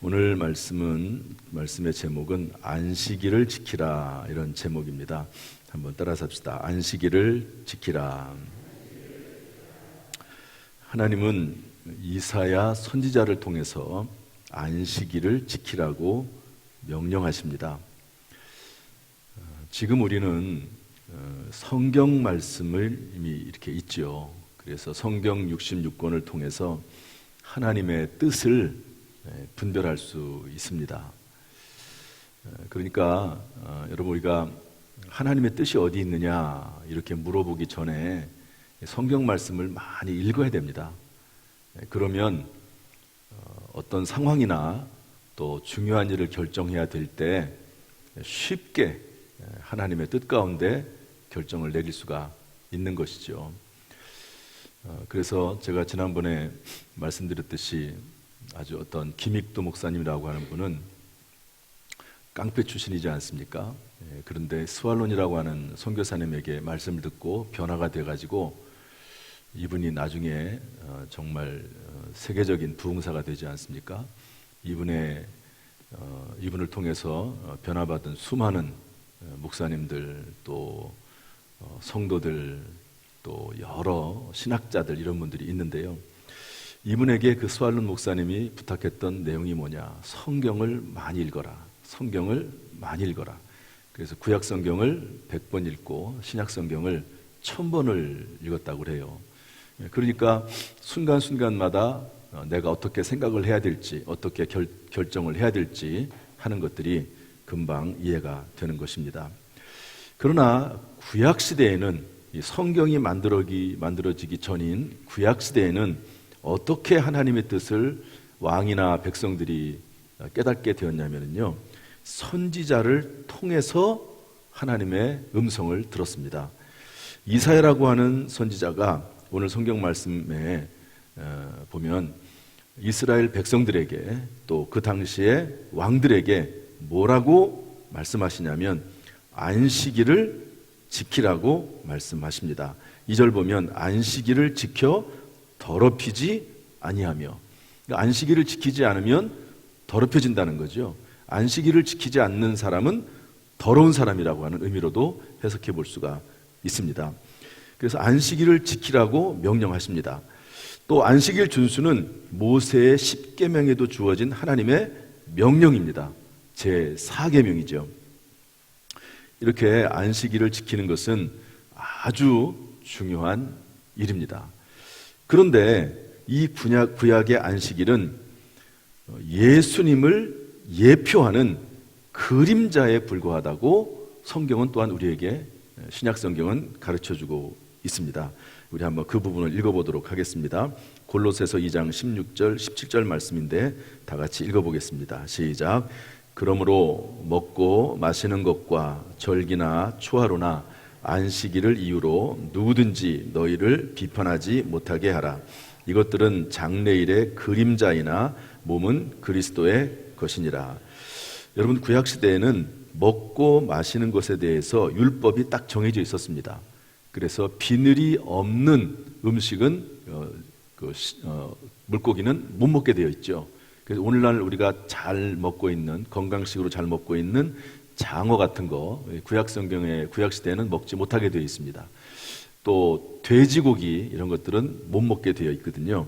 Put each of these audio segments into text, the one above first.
오늘 말씀의 제목은 안식일을 지키라, 이런 제목입니다. 한번 따라서 합시다. 안식일을 지키라. 하나님은 이사야 선지자를 통해서 안식일을 지키라고 명령하십니다. 지금 우리는 성경 말씀을 이미 이렇게 있죠. 그래서 성경 66권을 통해서 하나님의 뜻을 분별할 수 있습니다. 그러니까 여러분, 우리가 하나님의 뜻이 어디 있느냐 이렇게 물어보기 전에 성경 말씀을 많이 읽어야 됩니다. 그러면 어떤 상황이나 또 중요한 일을 결정해야 될 때 쉽게 하나님의 뜻 가운데 결정을 내릴 수가 있는 것이죠. 그래서 제가 지난번에 말씀드렸듯이 아주 어떤 김익도 목사님이라고 하는 분은 깡패 출신이지 않습니까? 그런데 스왈론이라고 하는 선교사님에게 말씀을 듣고 변화가 돼가지고 이분이 나중에 정말 세계적인 부흥사가 되지 않습니까? 이분을 통해서 변화받은 수많은 목사님들, 또 성도들, 또 여러 신학자들, 이런 분들이 있는데요. 이분에게 그 스왈론 목사님이 부탁했던 내용이 뭐냐? 성경을 많이 읽어라. 성경을 많이 읽어라. 그래서 구약 성경을 100번 읽고 신약 성경을 1000번을 읽었다고 그래요. 그러니까 순간순간마다 내가 어떻게 생각을 해야 될지, 어떻게 결정을 해야 될지 하는 것들이 금방 이해가 되는 것입니다. 그러나 구약 시대에는, 이 성경이 만들어지기 전인 구약 시대에는 어떻게 하나님의 뜻을 왕이나 백성들이 깨닫게 되었냐면요, 선지자를 통해서 하나님의 음성을 들었습니다. 이사야라고 하는 선지자가 오늘 성경 말씀에 보면 이스라엘 백성들에게, 또 그 당시에 왕들에게 뭐라고 말씀하시냐면 안식일을 지키라고 말씀하십니다. 2절 보면 안식일을 지켜 더럽히지 아니하며, 그러니까 안식일을 지키지 않으면 더럽혀진다는 거죠. 안식일을 지키지 않는 사람은 더러운 사람이라고 하는 의미로도 해석해 볼 수가 있습니다. 그래서 안식일을 지키라고 명령하십니다. 또 안식일 준수는 모세의 10계명에도 주어진 하나님의 명령입니다. 제 4계명이죠. 이렇게 안식일을 지키는 것은 아주 중요한 일입니다. 그런데 이 구약의 안식일은 예수님을 예표하는 그림자에 불과하다고 성경은 또한 우리에게, 신약 성경은 가르쳐주고 있습니다. 우리 한번 그 부분을 읽어보도록 하겠습니다. 골로새서 2장 16절 17절 말씀인데 다 같이 읽어보겠습니다. 시작. 그러므로 먹고 마시는 것과 절기나 초하루나 안식일을 이유로 누구든지 너희를 비판하지 못하게 하라. 이것들은 장래일의 그림자이나 몸은 그리스도의 것이니라. 여러분, 구약시대에는 먹고 마시는 것에 대해서 율법이 딱 정해져 있었습니다. 그래서 비늘이 없는 음식은, 물고기는 못 먹게 되어 있죠. 그래서 오늘날 우리가 잘 먹고 있는, 건강식으로 잘 먹고 있는 장어 같은 거, 구약 시대에는 먹지 못하게 되어 있습니다. 또 돼지고기, 이런 것들은 못 먹게 되어 있거든요.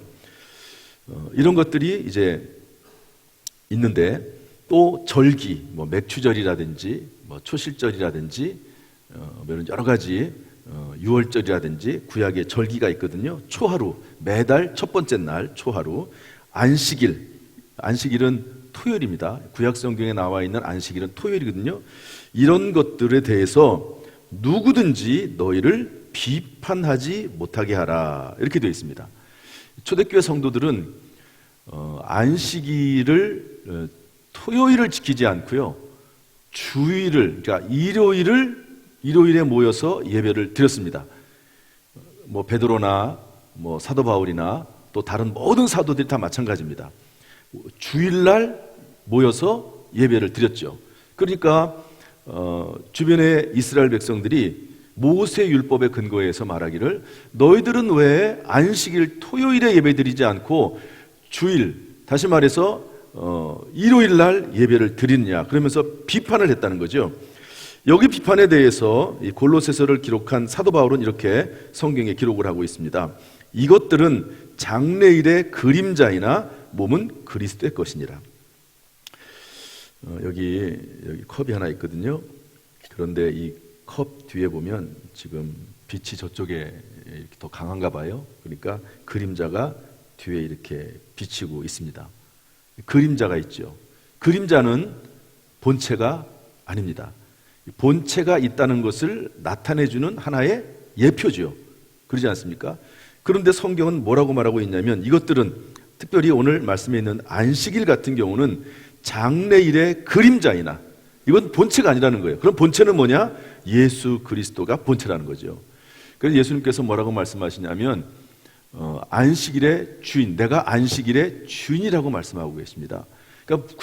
이런 것들이 이제 있는데, 또 절기, 맥추절이라든지 초실절이라든지 여러 가지 유월절이라든지 구약의 절기가 있거든요. 초하루, 매달 첫 번째 날 초하루. 안식일은 토요일입니다. 구약 성경에 나와 있는 안식일은 토요일이거든요. 이런 것들에 대해서 누구든지 너희를 비판하지 못하게 하라, 이렇게 되어 있습니다. 초대교회 성도들은 안식일을, 토요일을 지키지 않고요, 주일을, 그러니까 일요일에 모여서 예배를 드렸습니다. 베드로나 사도 바울이나 또 다른 모든 사도들이 다 마찬가지입니다. 주일날 모여서 예배를 드렸죠. 그러니까 주변의 이스라엘 백성들이 모세 율법의 근거에서 말하기를, 너희들은 왜 안식일 토요일에 예배드리지 않고 주일, 다시 말해서 일요일 날 예배를 드리느냐 그러면서 비판을 했다는 거죠. 여기 비판에 대해서 이 골로새서를 기록한 사도 바울은 이렇게 성경에 기록을 하고 있습니다. 이것들은 장래일의 그림자이나 몸은 그리스도의 것이니라. 여기 컵이 하나 있거든요. 그런데 이 컵 뒤에 보면 지금 빛이 저쪽에 이렇게 더 강한가 봐요. 그러니까 그림자가 뒤에 이렇게 비치고 있습니다. 그림자가 있죠. 그림자는 본체가 아닙니다. 본체가 있다는 것을 나타내주는 하나의 예표죠. 그러지 않습니까? 그런데 성경은 뭐라고 말하고 있냐면 이것들은 특별히 오늘 말씀에 있는 안식일 같은 경우는 장래일의 그림자이나 이건 본체가 아니라는 거예요. 그럼 본체는 뭐냐? 예수 그리스도가 본체라는 거죠. 그래서 예수님께서 뭐라고 말씀하시냐면 안식일의 주인, 내가 안식일의 주인이라고 말씀하고 계십니다. 그러니까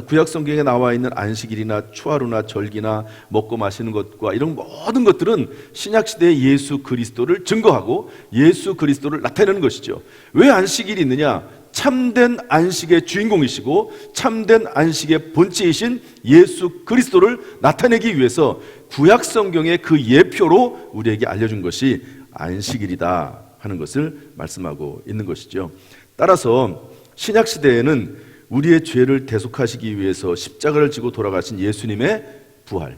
구약 성경에 나와 있는 안식일이나 초하루나 절기나 먹고 마시는 것과 이런 모든 것들은 신약 시대의 예수 그리스도를 증거하고 예수 그리스도를 나타내는 것이죠. 왜 안식일이 있느냐? 참된 안식의 주인공이시고 참된 안식의 본체이신 예수 그리스도를 나타내기 위해서 구약 성경의 그 예표로 우리에게 알려준 것이 안식일이다 하는 것을 말씀하고 있는 것이죠. 따라서 신약 시대에는 우리의 죄를 대속하시기 위해서 십자가를 지고 돌아가신 예수님의 부활,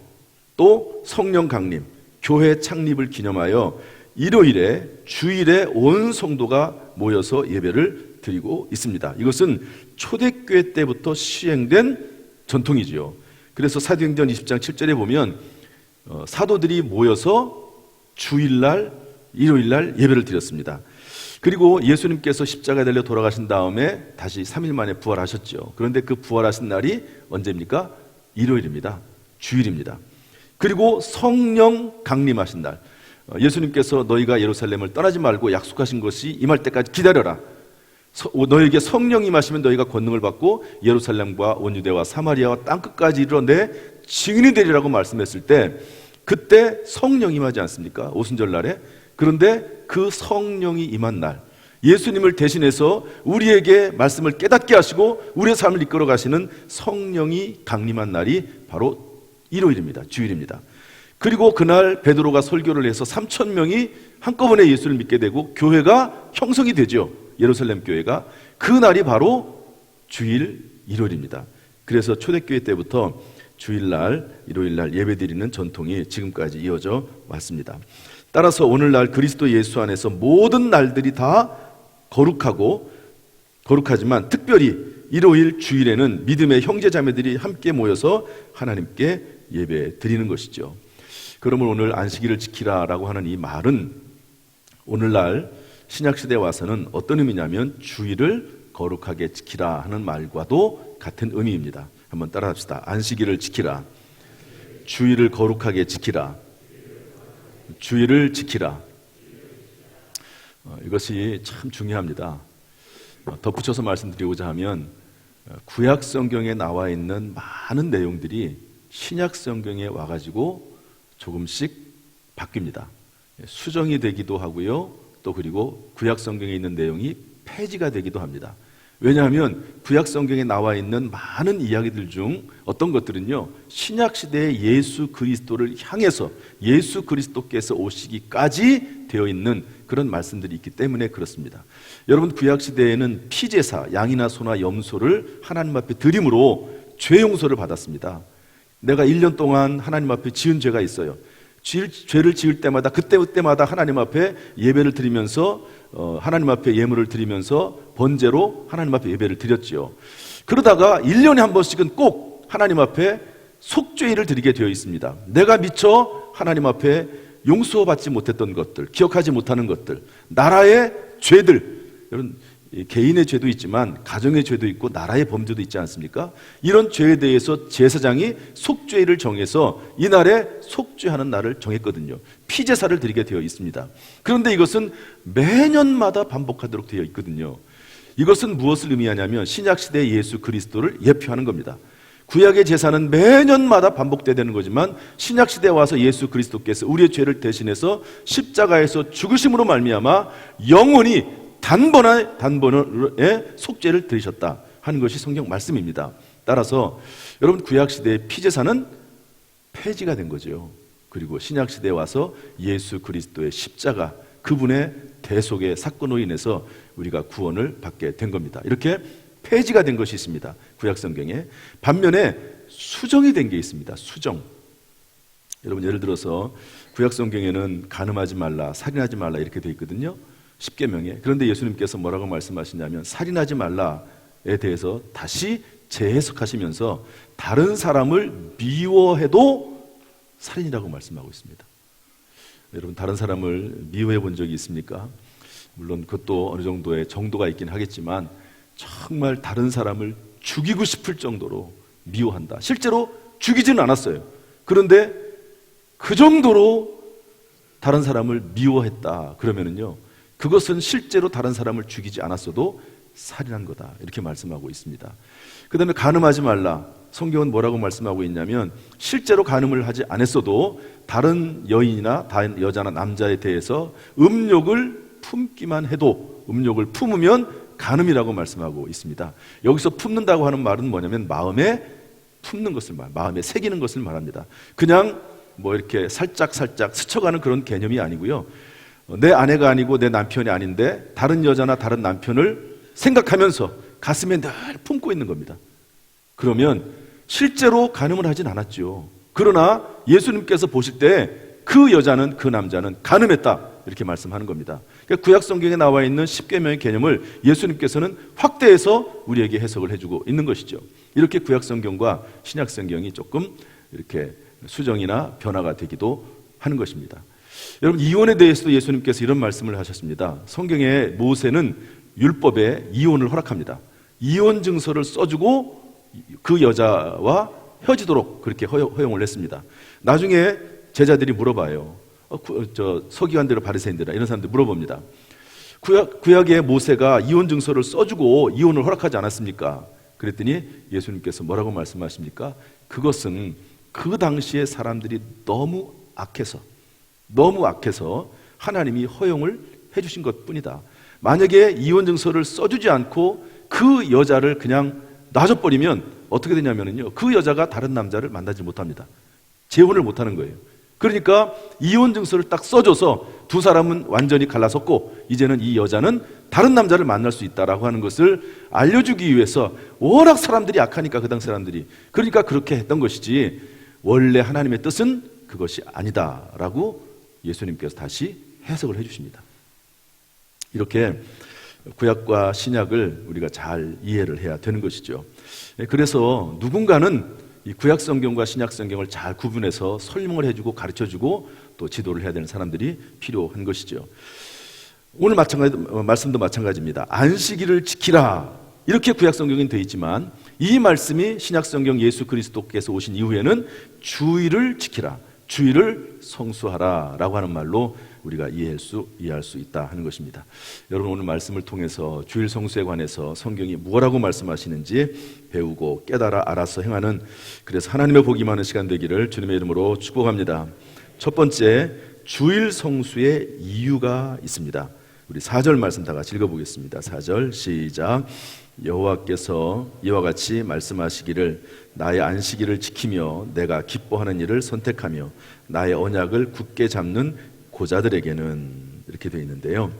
또 성령 강림, 교회 창립을 기념하여 일요일에 주일에 온 성도가 모여서 예배를 드리고 있습니다. 이것은 초대교회 때부터 시행된 전통이지요. 그래서 사도행전 20장 7절에 보면 사도들이 모여서 주일날, 일요일날 예배를 드렸습니다. 그리고 예수님께서 십자가에 달려 돌아가신 다음에 다시 3일 만에 부활하셨죠. 그런데 그 부활하신 날이 언제입니까? 일요일입니다. 주일입니다. 그리고 성령 강림하신 날, 예수님께서 너희가 예루살렘을 떠나지 말고 약속하신 것이 임할 때까지 기다려라. 너에게 성령이 임하시면 너희가 권능을 받고 예루살렘과 온 유대와 사마리아와 땅끝까지 이르러 내 증인이 되리라고 말씀했을 때 그때 성령이 임하지 않습니까? 오순절 날에. 그런데 그 성령이 임한 날, 예수님을 대신해서 우리에게 말씀을 깨닫게 하시고 우리의 삶을 이끌어 가시는 성령이 강림한 날이 바로 일요일입니다. 주일입니다. 그리고 그날 베드로가 설교를 해서 3,000명이 한꺼번에 예수를 믿게 되고 교회가 형성이 되죠. 예루살렘 교회가. 그 날이 바로 주일, 일요일입니다. 그래서 초대교회 때부터 주일날, 일요일날 예배드리는 전통이 지금까지 이어져 왔습니다. 따라서 오늘날 그리스도 예수 안에서 모든 날들이 다 거룩하지만 특별히 일요일, 주일에는 믿음의 형제 자매들이 함께 모여서 하나님께 예배 드리는 것이죠. 그러면 오늘 안식일을 지키라라고 하는 이 말은 오늘날 신약시대에 와서는 어떤 의미냐면 주일을 거룩하게 지키라 하는 말과도 같은 의미입니다. 한번 따라합시다. 안식일을 지키라. 주일을 거룩하게 지키라. 주일을 지키라. 이것이 참 중요합니다. 덧붙여서 말씀드리고자 하면 구약 성경에 나와 있는 많은 내용들이 신약 성경에 와가지고 조금씩 바뀝니다. 수정이 되기도 하고요. 또 그리고 구약 성경에 있는 내용이 폐지가 되기도 합니다. 왜냐하면 구약 성경에 나와 있는 많은 이야기들 중 어떤 것들은요, 신약 시대의 예수 그리스도를 향해서 예수 그리스도께서 오시기까지 되어 있는 그런 말씀들이 있기 때문에 그렇습니다. 여러분, 구약 시대에는 피제사, 양이나 소나 염소를 하나님 앞에 드림으로 죄 용서를 받았습니다. 내가 1년 동안 하나님 앞에 지은 죄가 있어요. 죄를 지을 때마다 그때마다 하나님 앞에 예배를 드리면서 하나님 앞에 예물을 드리면서 번제로 하나님 앞에 예배를 드렸지요. 그러다가 1년에 한 번씩은 꼭 하나님 앞에 속죄일을 드리게 되어 있습니다. 내가 미처 하나님 앞에 용서받지 못했던 것들, 기억하지 못하는 것들, 나라의 죄들, 여러분 개인의 죄도 있지만 가정의 죄도 있고 나라의 범죄도 있지 않습니까? 이런 죄에 대해서 제사장이 속죄일을 정해서 이날에 속죄하는 날을 정했거든요. 피제사를 드리게 되어 있습니다. 그런데 이것은 매년마다 반복하도록 되어 있거든요. 이것은 무엇을 의미하냐면 신약시대의 예수 그리스도를 예표하는 겁니다. 구약의 제사는 매년마다 반복돼야 되는 거지만 신약시대에 와서 예수 그리스도께서 우리의 죄를 대신해서 십자가에서 죽으심으로 말미암아 영원히 단번에 속죄를 드리셨다 하는 것이 성경 말씀입니다. 따라서 여러분 구약시대의 피제사는 폐지가 된 거죠. 그리고 신약시대에 와서 예수 그리스도의 십자가, 그분의 대속의 사건으로 인해서 우리가 구원을 받게 된 겁니다. 이렇게 폐지가 된 것이 있습니다, 구약성경에. 반면에 수정이 된 게 있습니다. 수정. 여러분 예를 들어서 구약성경에는 간음하지 말라, 살인하지 말라 이렇게 되어 있거든요, 십계명에. 그런데 예수님께서 뭐라고 말씀하시냐면 살인하지 말라에 대해서 다시 재해석하시면서 다른 사람을 미워해도 살인이라고 말씀하고 있습니다. 여러분 다른 사람을 미워해 본 적이 있습니까? 물론 그것도 어느 정도의 정도가 있긴 하겠지만 정말 다른 사람을 죽이고 싶을 정도로 미워한다. 실제로 죽이지는 않았어요. 그런데 그 정도로 다른 사람을 미워했다 그러면은요, 그것은 실제로 다른 사람을 죽이지 않았어도 살인한 거다, 이렇게 말씀하고 있습니다. 그 다음에 간음하지 말라. 성경은 뭐라고 말씀하고 있냐면 실제로 간음을 하지 않았어도 다른 여인이나 다른 여자나 남자에 대해서 음욕을 품기만 해도, 음욕을 품으면 간음이라고 말씀하고 있습니다. 여기서 품는다고 하는 말은 뭐냐면 마음에 품는 것을 마음에 새기는 것을 말합니다. 그냥 뭐 이렇게 살짝 스쳐가는 그런 개념이 아니고요, 내 아내가 아니고 내 남편이 아닌데 다른 여자나 다른 남편을 생각하면서 가슴에 늘 품고 있는 겁니다. 그러면 실제로 간음을 하진 않았죠. 그러나 예수님께서 보실 때 그 여자는, 그 남자는 간음했다, 이렇게 말씀하는 겁니다. 그러니까 구약성경에 나와 있는 십계명의 개념을 예수님께서는 확대해서 우리에게 해석을 해주고 있는 것이죠. 이렇게 구약성경과 신약성경이 조금 이렇게 수정이나 변화가 되기도 하는 것입니다. 여러분 이혼에 대해서도 예수님께서 이런 말씀을 하셨습니다. 성경에 모세는 율법에 이혼을 허락합니다. 이혼 증서를 써주고 그 여자와 헤어지도록 그렇게 허용을 했습니다. 나중에 제자들이 물어봐요. 서기관들, 바리새인들 이런 사람들이 물어봅니다. 구약의 모세가 이혼 증서를 써주고 이혼을 허락하지 않았습니까? 그랬더니 예수님께서 뭐라고 말씀하십니까? 그것은 그 당시에 사람들이 너무 악해서 하나님이 허용을 해주신 것뿐이다. 만약에 이혼 증서를 써주지 않고 그 여자를 그냥 놔줘버리면 어떻게 되냐면요, 그 여자가 다른 남자를 만나지 못합니다. 재혼을 못하는 거예요. 그러니까 이혼 증서를 딱 써줘서 두 사람은 완전히 갈라섰고 이제는 이 여자는 다른 남자를 만날 수 있다라고 하는 것을 알려주기 위해서, 워낙 사람들이 악하니까 그 당시 사람들이, 그러니까 그렇게 했던 것이지 원래 하나님의 뜻은 그것이 아니다라고 예수님께서 다시 해석을 해주십니다. 이렇게 구약과 신약을 우리가 잘 이해를 해야 되는 것이죠. 그래서 누군가는 이 구약 성경과 신약 성경을 잘 구분해서 설명을 해주고 가르쳐주고 또 지도를 해야 되는 사람들이 필요한 것이죠. 오늘 말씀도 마찬가지입니다. 안식일을 지키라, 이렇게 구약 성경에 되어 있지만 이 말씀이 신약 성경 예수 그리스도께서 오신 이후에는 주일을 지키라, 주일을 성수하라 라고 하는 말로 우리가 이해할 수 있다 하는 것입니다. 여러분 오늘 말씀을 통해서 주일 성수에 관해서 성경이 무엇라고 말씀하시는지 배우고 깨달아 알아서 행하는, 그래서 하나님의 복이 많은 시간 되기를 주님의 이름으로 축복합니다. 첫 번째, 주일 성수의 이유가 있습니다. 우리 4절 말씀 다 같이 읽어보겠습니다. 4절 시작. 여호와께서 이와 같이 말씀하시기를 나의 안식일을 지키며 내가 기뻐하는 일을 선택하며 나의 언약을 굳게 잡는 고자들에게는, 이렇게 되어 있는데요,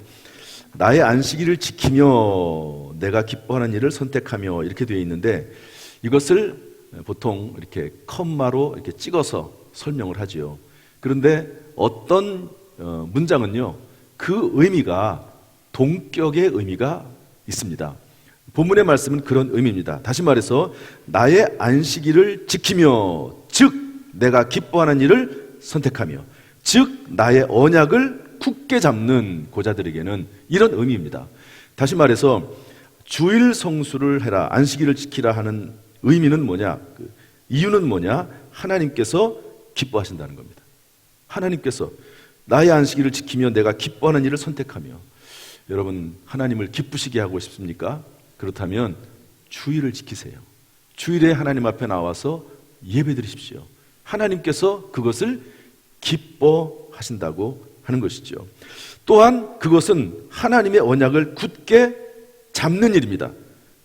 나의 안식일을 지키며 내가 기뻐하는 일을 선택하며 이렇게 되어 있는데 이것을 보통 이렇게 컴마로 이렇게 찍어서 설명을 하지요. 그런데 어떤 문장은요, 그 의미가 동격의 의미가 있습니다. 본문의 말씀은 그런 의미입니다. 다시 말해서 나의 안식일을 지키며, 즉 내가 기뻐하는 일을 선택하며, 즉 나의 언약을 굳게 잡는 고자들에게는, 이런 의미입니다. 다시 말해서 주일 성수를 해라, 안식일을 지키라 하는 의미는 뭐냐, 이유는 뭐냐, 하나님께서 기뻐하신다는 겁니다. 하나님께서 나의 안식일을 지키며 내가 기뻐하는 일을 선택하며. 여러분 하나님을 기쁘시게 하고 싶습니까? 그렇다면 주일을 지키세요. 주일에 하나님 앞에 나와서 예배드리십시오. 하나님께서 그것을 기뻐하신다고 하는 것이죠. 또한 그것은 하나님의 언약을 굳게 잡는 일입니다.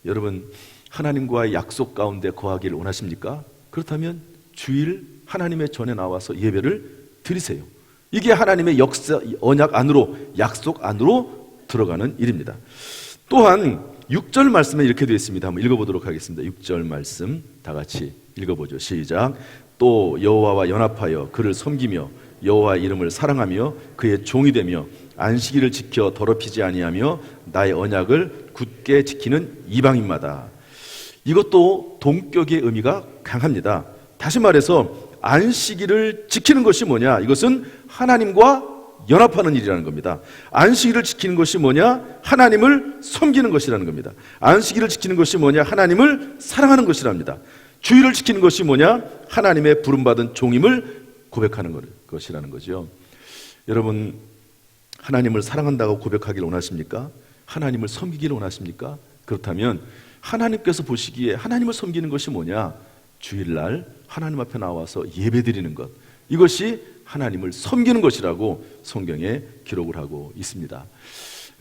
여러분 하나님과의 약속 가운데 거하기를 원하십니까? 그렇다면 주일 하나님의 전에 나와서 예배를 드리세요. 이게 하나님의 역사, 언약 안으로, 약속 안으로 들어가는 일입니다. 또한 6절 말씀에 이렇게 되어 있습니다. 한번 읽어보도록 하겠습니다. 6절 말씀 다 같이 읽어보죠. 시작. 또 여호와와 연합하여 그를 섬기며 여호와의 이름을 사랑하며 그의 종이 되며 안식일을 지켜 더럽히지 아니하며 나의 언약을 굳게 지키는 이방인마다. 이것도 동격의 의미가 강합니다. 다시 말해서 안식일을 지키는 것이 뭐냐? 이것은 하나님과 연합하는 일이라는 겁니다. 안식일을 지키는 것이 뭐냐? 하나님을 섬기는 것이라는 겁니다. 안식일을 지키는 것이 뭐냐? 하나님을 사랑하는 것이랍니다. 주일을 지키는 것이 뭐냐? 하나님의 부름받은 종임을 고백하는 것이라는 거죠. 여러분, 하나님을 사랑한다고 고백하기를 원하십니까? 하나님을 섬기기를 원하십니까? 그렇다면 하나님께서 보시기에 하나님을 섬기는 것이 뭐냐? 주일날 하나님 앞에 나와서 예배드리는 것, 이것이 하나님을 섬기는 것이라고 성경에 기록을 하고 있습니다.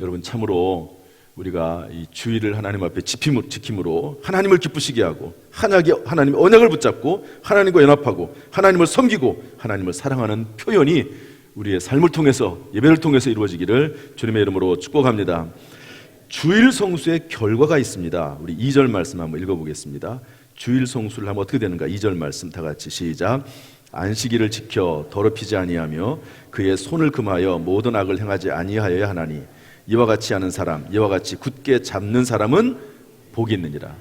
여러분, 참으로 우리가 이 주일을 하나님 앞에 지킴으로 하나님을 기쁘시게 하고 하나님의 언약을 붙잡고 하나님과 연합하고 하나님을 섬기고 하나님을 사랑하는 표현이 우리의 삶을 통해서, 예배를 통해서 이루어지기를 주님의 이름으로 축복합니다. 주일 성수의 결과가 있습니다. 우리 2절 말씀 한번 읽어보겠습니다. 주일 성수를 하면 어떻게 되는가? 2절 말씀 다 같이 시작. 안식일을 지켜 더럽히지 아니하며 그의 손을 금하여 모든 악을 행하지 아니하여야 하나니 이와 같이 하는 사람, 이와 같이 굳게 잡는 사람은 복이 있느니라.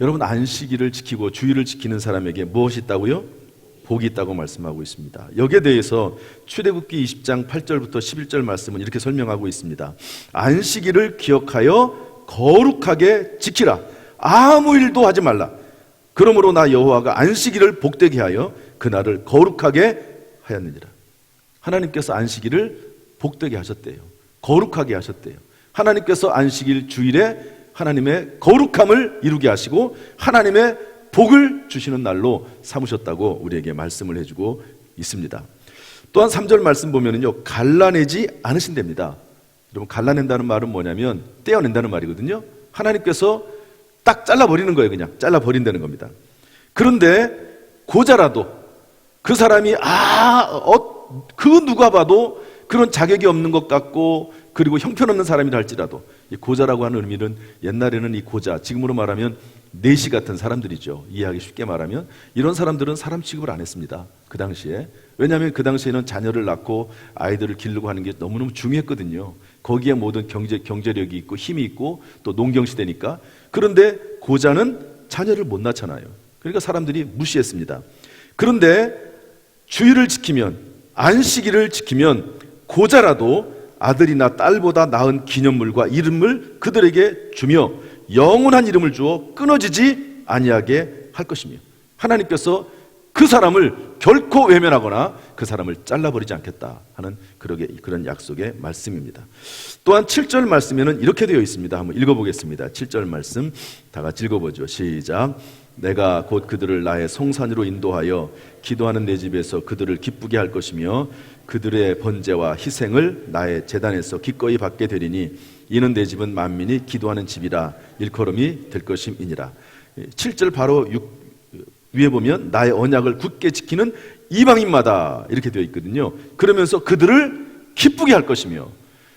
여러분, 안식일을 지키고 주일을 지키는 사람에게 무엇이 있다고요? 복이 있다고 말씀하고 있습니다. 여기에 대해서 출애굽기 20장 8절부터 11절 말씀은 이렇게 설명하고 있습니다. 안식일을 기억하여 거룩하게 지키라. 아무 일도 하지 말라. 그러므로 나 여호와가 안식일을 복되게 하여 그날을 거룩하게 하였느니라. 하나님께서 안식일을 복되게 하셨대요. 거룩하게 하셨대요. 하나님께서 안식일 주일에 하나님의 거룩함을 이루게 하시고 하나님의 복을 주시는 날로 삼으셨다고 우리에게 말씀을 해주고 있습니다. 또한 3절 말씀 보면은요, 갈라내지 않으신답니다. 여러분, 갈라낸다는 말은 뭐냐면 떼어낸다는 말이거든요. 하나님께서 딱 잘라버리는 거예요. 그냥 잘라버린다는 겁니다. 그런데 고자라도 그 사람이 그 누가 봐도 그런 자격이 없는 것 같고 그리고 형편없는 사람이라 할지라도, 이 고자라고 하는 의미는 옛날에는 이 고자, 지금으로 말하면 내시 같은 사람들이죠. 이해하기 쉽게 말하면 이런 사람들은 사람 취급을 안 했습니다. 그 당시에. 왜냐하면 그 당시에는 자녀를 낳고 아이들을 기르고 하는 게 너무너무 중요했거든요. 거기에 모든 경제력이 있고 힘이 있고 또 농경시대니까. 그런데 고자는 자녀를 못 낳잖아요. 그러니까 사람들이 무시했습니다. 그런데 주일을 지키면, 안식일을 지키면 고자라도 아들이나 딸보다 나은 기념물과 이름을 그들에게 주며 영원한 이름을 주어 끊어지지 아니하게 할 것이며, 하나님께서 그 사람을 결코 외면하거나 그 사람을 잘라버리지 않겠다 하는 그런 약속의 말씀입니다. 또한 7절 말씀에는 이렇게 되어 있습니다. 한번 읽어보겠습니다. 7절 말씀 다 같이 읽어보죠. 시작. 내가 곧 그들을 나의 성산으로 인도하여 기도하는 내 집에서 그들을 기쁘게 할 것이며 그들의 번제와 희생을 나의 제단에서 기꺼이 받게 되리니 이는 내 집은 만민이 기도하는 집이라 일컬음이 될 것임이니라. 7절 바로 위에 보면 나의 언약을 굳게 지키는 이방인마다 이렇게 되어 있거든요. 그러면서 그들을 기쁘게 할 것이며,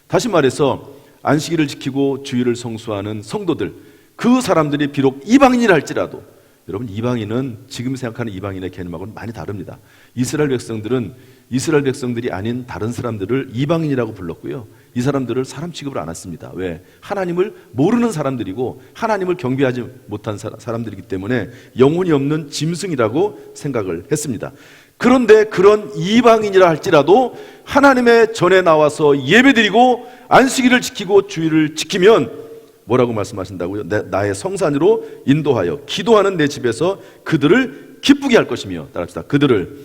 다시 말해서 안식일을 지키고 주일을 성수하는 성도들, 그 사람들이 비록 이방인이라 할지라도, 여러분, 이방인은 지금 생각하는 이방인의 개념하고는 많이 다릅니다. 이스라엘 백성들이 아닌 다른 사람들을 이방인이라고 불렀고요. 이 사람들을 사람 취급을 안 했습니다. 왜? 하나님을 모르는 사람들이고 하나님을 경배하지 못한 사람들이기 때문에 영혼이 없는 짐승이라고 생각을 했습니다. 그런데 그런 이방인이라 할지라도 하나님의 전에 나와서 예배드리고 안식일을 지키고 주일을 지키면 뭐라고 말씀하신다고요? 나의 성산으로 인도하여 기도하는 내 집에서 그들을 기쁘게 할 것이며, 따라합시다. 그들을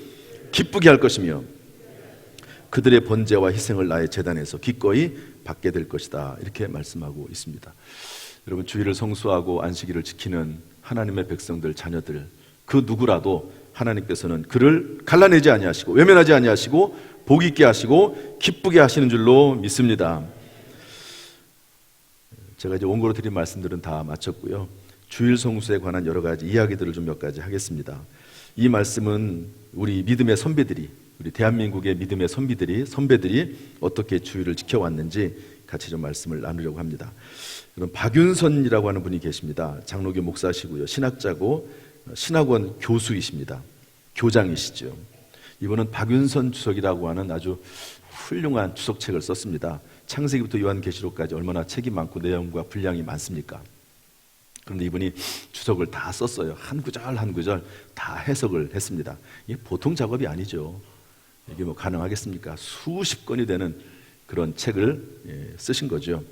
기쁘게 할 것이며 그들의 번제와 희생을 나의 제단에서 기꺼이 받게 될 것이다. 이렇게 말씀하고 있습니다. 여러분, 주일을 성수하고 안식일을 지키는 하나님의 백성들, 자녀들, 그 누구라도 하나님께서는 그를 갈라내지 아니하시고 외면하지 아니하시고 복 있게 하시고 기쁘게 하시는 줄로 믿습니다. 제가 이제 원고로 드린 말씀들은 다 마쳤고요. 주일 성수에 관한 여러 가지 이야기들을 좀 몇 가지 하겠습니다. 이 말씀은 우리 믿음의 선배들이, 우리 대한민국의 믿음의 선배들이 어떻게 주일을 지켜왔는지 같이 좀 말씀을 나누려고 합니다. 그럼 박윤선이라고 하는 분이 계십니다. 장로교 목사시고요, 신학자고 신학원 교수이십니다. 교장이시죠. 이분은 박윤선 주석이라고 하는 아주 훌륭한 주석책을 썼습니다. 창세기부터 요한계시록까지 얼마나 책이 많고 내용과 분량이 많습니까? 그런데 이분이 주석을 다 썼어요. 한 구절 한 구절 다 해석을 했습니다. 이게 보통 작업이 아니죠. 이게 뭐 가능하겠습니까? 수십 건이 되는 그런 책을 쓰신 거죠.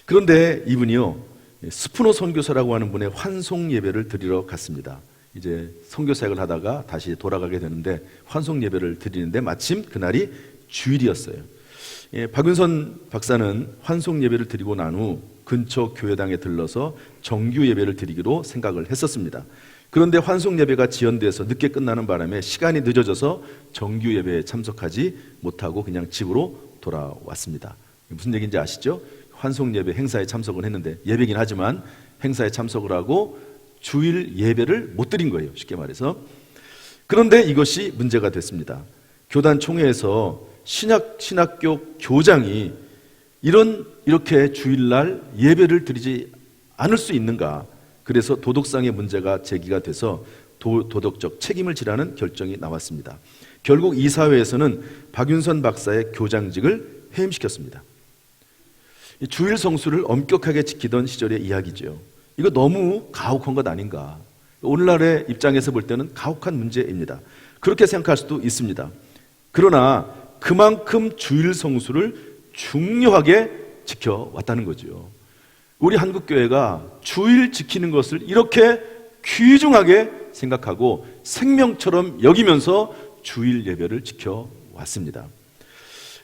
그런데 이분이요, 스푸너 선교사라고 하는 분의 환송 예배를 드리러 갔습니다. 이제 선교사역을 하다가 다시 돌아가게 되는데 환송 예배를 드리는데 마침 그날이 주일이었어요. 박윤선 박사는 환송 예배를 드리고 난 후 근처 교회당에 들러서 정규 예배를 드리기로 생각을 했었습니다. 그런데 환송 예배가 지연돼서 늦게 끝나는 바람에 시간이 늦어져서 정규 예배에 참석하지 못하고 그냥 집으로 돌아왔습니다. 무슨 얘기인지 아시죠? 환송 예배 행사에 참석을 했는데, 예배긴 하지만 행사에 참석을 하고 주일 예배를 못 드린 거예요, 쉽게 말해서. 그런데 이것이 문제가 됐습니다. 교단 총회에서 신학교 교장이 이렇게 주일날 예배를 드리지 않을 수 있는가, 그래서 도덕상의 문제가 제기가 돼서 도덕적 책임을 지라는 결정이 나왔습니다. 결국 이사회에서는 박윤선 박사의 교장직을 해임시켰습니다. 주일 성수를 엄격하게 지키던 시절의 이야기죠. 이거 너무 가혹한 것 아닌가. 오늘날의 입장에서 볼 때는 가혹한 문제입니다. 그렇게 생각할 수도 있습니다. 그러나 그만큼 주일 성수를 중요하게 지켜왔다는 거죠. 우리 한국교회가 주일 지키는 것을 이렇게 귀중하게 생각하고 생명처럼 여기면서 주일 예배를 지켜왔습니다.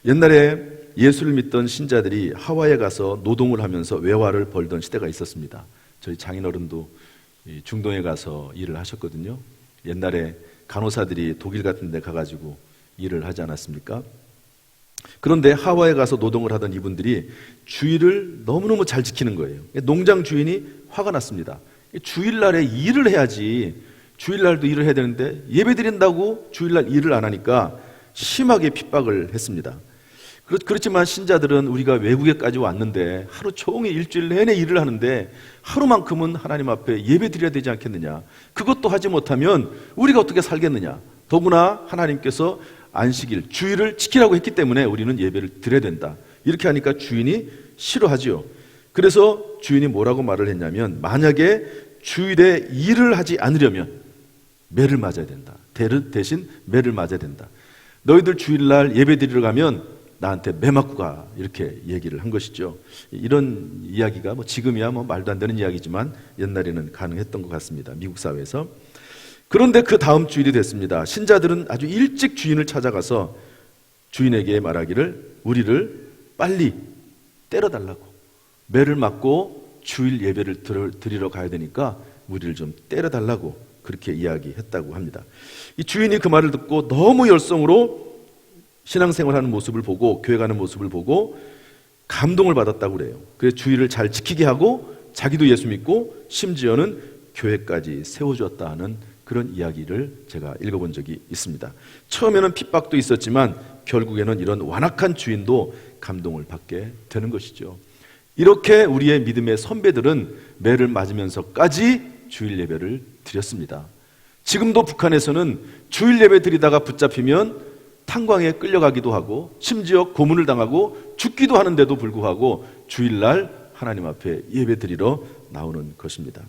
옛날에 예수를 믿던 신자들이 하와이에 가서 노동을 하면서 외화를 벌던 시대가 있었습니다. 저희 장인어른도 중동에 가서 일을 하셨거든요. 옛날에 간호사들이 독일 같은 데 가가지고 일을 하지 않았습니까? 그런데 하와이에 가서 노동을 하던 이분들이 주일을 너무너무 잘 지키는 거예요. 농장 주인이 화가 났습니다. 주일날에 일을 해야지, 주일날도 일을 해야 되는데 예배 드린다고 주일날 일을 안 하니까 심하게 핍박을 했습니다. 그렇지만 신자들은 우리가 외국에까지 왔는데 하루 종일 일주일 내내 일을 하는데 하루만큼은 하나님 앞에 예배 드려야 되지 않겠느냐, 그것도 하지 못하면 우리가 어떻게 살겠느냐, 더구나 하나님께서 안식일, 주일을 지키라고 했기 때문에 우리는 예배를 드려야 된다, 이렇게 하니까 주인이 싫어하죠. 그래서 주인이 뭐라고 말을 했냐면, 만약에 주일에 일을 하지 않으려면 매를 맞아야 된다, 대신 매를 맞아야 된다, 너희들 주일날 예배 드리러 가면 나한테 매 맞고 가, 이렇게 얘기를 한 것이죠. 이런 이야기가 지금이야 말도 안 되는 이야기지만 옛날에는 가능했던 것 같습니다, 미국 사회에서. 그런데 그 다음 주일이 됐습니다. 신자들은 아주 일찍 주인을 찾아가서 주인에게 말하기를, 우리를 빨리 때려달라고, 매를 맞고 주일 예배를 드리러 가야 되니까 우리를 좀 때려달라고 그렇게 이야기했다고 합니다. 이 주인이 그 말을 듣고 너무 열성으로 신앙생활하는 모습을 보고, 교회 가는 모습을 보고 감동을 받았다고 그래요. 그래서 주일을 잘 지키게 하고 자기도 예수 믿고 심지어는 교회까지 세워주었다는 그런 이야기를 제가 읽어본 적이 있습니다. 처음에는 핍박도 있었지만 결국에는 이런 완악한 주인도 감동을 받게 되는 것이죠. 이렇게 우리의 믿음의 선배들은 매를 맞으면서까지 주일 예배를 드렸습니다. 지금도 북한에서는 주일 예배 드리다가 붙잡히면 탄광에 끌려가기도 하고 심지어 고문을 당하고 죽기도 하는데도 불구하고 주일날 하나님 앞에 예배 드리러 나오는 것입니다.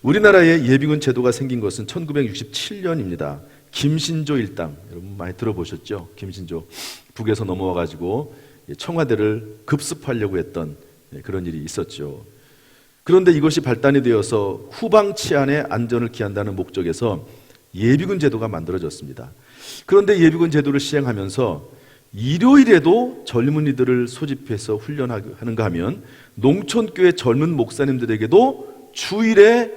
우리나라에 예비군 제도가 생긴 것은 1967년입니다. 김신조 일당, 여러분 많이 들어보셨죠? 김신조, 북에서 넘어와가지고 청와대를 급습하려고 했던 그런 일이 있었죠. 그런데 이것이 발단이 되어서 후방 치안의 안전을 기한다는 목적에서 예비군 제도가 만들어졌습니다. 그런데 예비군 제도를 시행하면서 일요일에도 젊은이들을 소집해서 훈련하는가 하면 농촌교회 젊은 목사님들에게도 주일에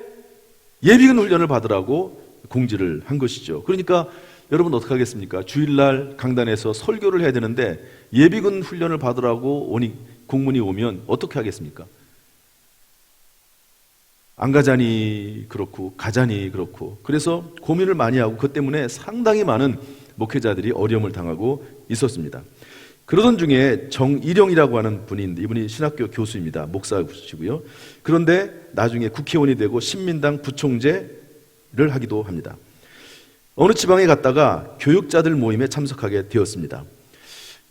예비군 훈련을 받으라고 공지를 한 것이죠. 그러니까 여러분 어떻게 하겠습니까? 주일날 강단에서 설교를 해야 되는데 예비군 훈련을 받으라고 공문이 오면 어떻게 하겠습니까? 안 가자니 그렇고 가자니 그렇고, 그래서 고민을 많이 하고 그것 때문에 상당히 많은 목회자들이 어려움을 당하고 있었습니다. 그러던 중에 정일영이라고 하는 분이 있는데, 이분이 신학교 교수입니다. 목사시고요. 그런데 나중에 국회의원이 되고 신민당 부총재를 하기도 합니다. 어느 지방에 갔다가 교육자들 모임에 참석하게 되었습니다.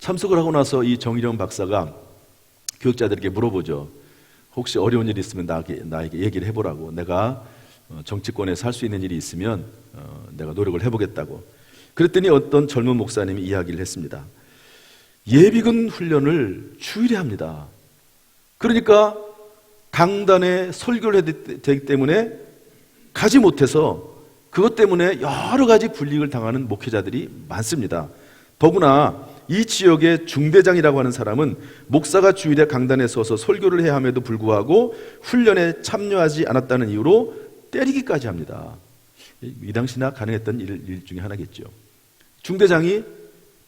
참석을 하고 나서 이 정일영 박사가 교육자들에게 물어보죠. 혹시 어려운 일이 있으면 나에게 얘기를 해보라고. 내가 정치권에서 할 수 있는 일이 있으면 내가 노력을 해보겠다고. 그랬더니 어떤 젊은 목사님이 이야기를 했습니다. 예비군 훈련을 주일에 합니다. 그러니까 강단에 설교를 해야 되기 때문에 가지 못해서 그것 때문에 여러 가지 불이익을 당하는 목회자들이 많습니다. 더구나 이 지역의 중대장이라고 하는 사람은 목사가 주일에 강단에 서서 설교를 해야 함에도 불구하고 훈련에 참여하지 않았다는 이유로 때리기까지 합니다. 이 당시나 가능했던 일 중에 하나겠죠. 중대장이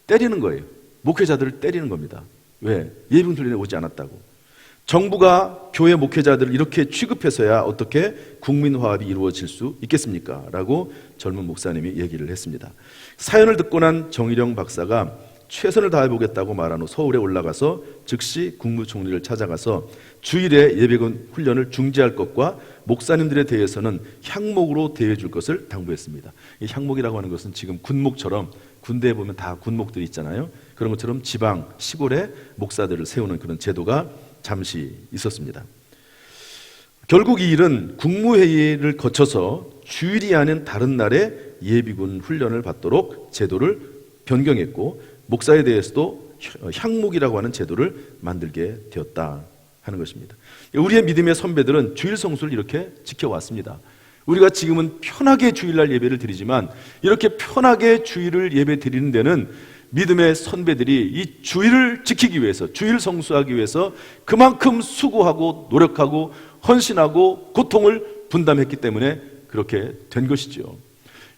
때리는 거예요. 목회자들을 때리는 겁니다. 왜? 예비군 훈련에 오지 않았다고. 정부가 교회 목회자들을 이렇게 취급해서야 어떻게 국민화합이 이루어질 수 있겠습니까? 라고 젊은 목사님이 얘기를 했습니다. 사연을 듣고 난 정일영 박사가 최선을 다해보겠다고 말한 후 서울에 올라가서 즉시 국무총리를 찾아가서 주일에 예비군 훈련을 중지할 것과 목사님들에 대해서는 향목으로 대해줄 것을 당부했습니다. 이 향목이라고 하는 것은 지금 군목처럼, 군대에 보면 다 군목들이 있잖아요. 그런 것처럼 지방, 시골에 목사들을 세우는 그런 제도가 잠시 있었습니다. 결국 이 일은 국무회의를 거쳐서 주일이 아닌 다른 날에 예비군 훈련을 받도록 제도를 변경했고, 목사에 대해서도 향목이라고 하는 제도를 만들게 되었다 하는 것입니다. 우리의 믿음의 선배들은 주일 성수를 이렇게 지켜왔습니다. 우리가 지금은 편하게 주일날 예배를 드리지만, 이렇게 편하게 주일을 예배 드리는 데는 믿음의 선배들이 이 주일을 지키기 위해서, 주일 성수하기 위해서 그만큼 수고하고 노력하고 헌신하고 고통을 분담했기 때문에 그렇게 된 것이죠.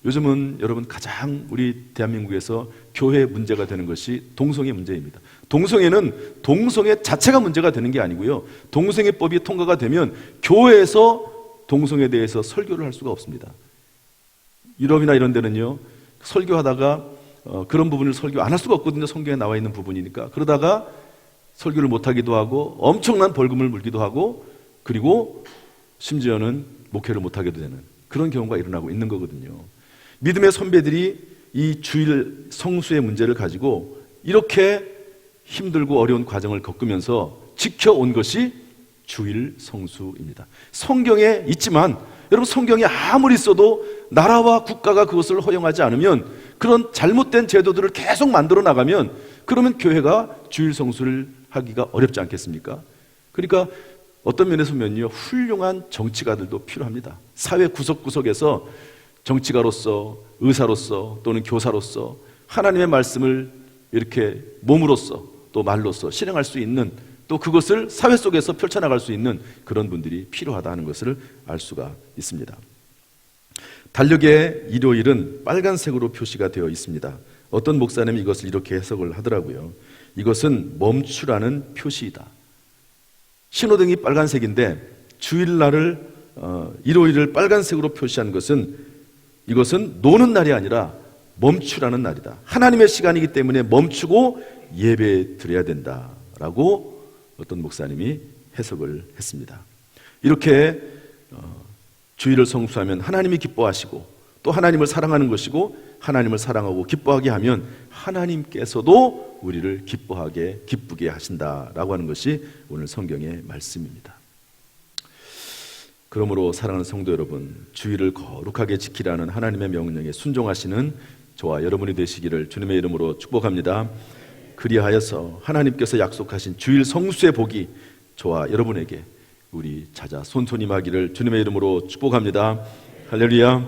요즘은 여러분 가장 우리 대한민국에서 교회 문제가 되는 것이 동성애 문제입니다. 동성애는 동성애 자체가 문제가 되는 게 아니고요, 동성애법이 통과가 되면 교회에서 동성애에 대해서 설교를 할 수가 없습니다. 유럽이나 이런 데는요, 설교하다가 그런 부분을 설교 안 할 수가 없거든요. 성경에 나와 있는 부분이니까. 그러다가 설교를 못하기도 하고 엄청난 벌금을 물기도 하고, 그리고 심지어는 목회를 못하게도 되는 그런 경우가 일어나고 있는 거거든요. 믿음의 선배들이 이 주일 성수의 문제를 가지고 이렇게 힘들고 어려운 과정을 겪으면서 지켜온 것이 주일 성수입니다. 성경에 있지만, 여러분 성경에 아무리 써도 나라와 국가가 그것을 허용하지 않으면, 그런 잘못된 제도들을 계속 만들어 나가면, 그러면 교회가 주일 성수를 하기가 어렵지 않겠습니까? 그러니까 어떤 면에서 보면요, 훌륭한 정치가들도 필요합니다. 사회 구석구석에서 정치가로서, 의사로서 또는 교사로서 하나님의 말씀을 이렇게 몸으로써 또 말로써 실행할 수 있는, 또 그것을 사회 속에서 펼쳐나갈 수 있는 그런 분들이 필요하다는 것을 알 수가 있습니다. 달력의 일요일은 빨간색으로 표시가 되어 있습니다. 어떤 목사님이 이것을 이렇게 해석을 하더라고요. 이것은 멈추라는 표시이다. 신호등이 빨간색인데 주일날을 일요일을 빨간색으로 표시한 것은, 이것은 노는 날이 아니라 멈추라는 날이다. 하나님의 시간이기 때문에 멈추고 예배 드려야 된다라고 어떤 목사님이 해석을 했습니다. 이렇게 주일을 성수하면 하나님이 기뻐하시고, 또 하나님을 사랑하는 것이고, 하나님을 사랑하고 기뻐하게 하면 하나님께서도 우리를 기쁘게 하신다라고 하는 것이 오늘 성경의 말씀입니다. 그러므로 사랑하는 성도 여러분, 주일을 거룩하게 지키라는 하나님의 명령에 순종하시는 저와 여러분이 되시기를 주님의 이름으로 축복합니다. 그리하여서 하나님께서 약속하신 주일 성수의 복이 저와 여러분에게 우리 찾아 손손임하기를 주님의 이름으로 축복합니다. 할렐루야.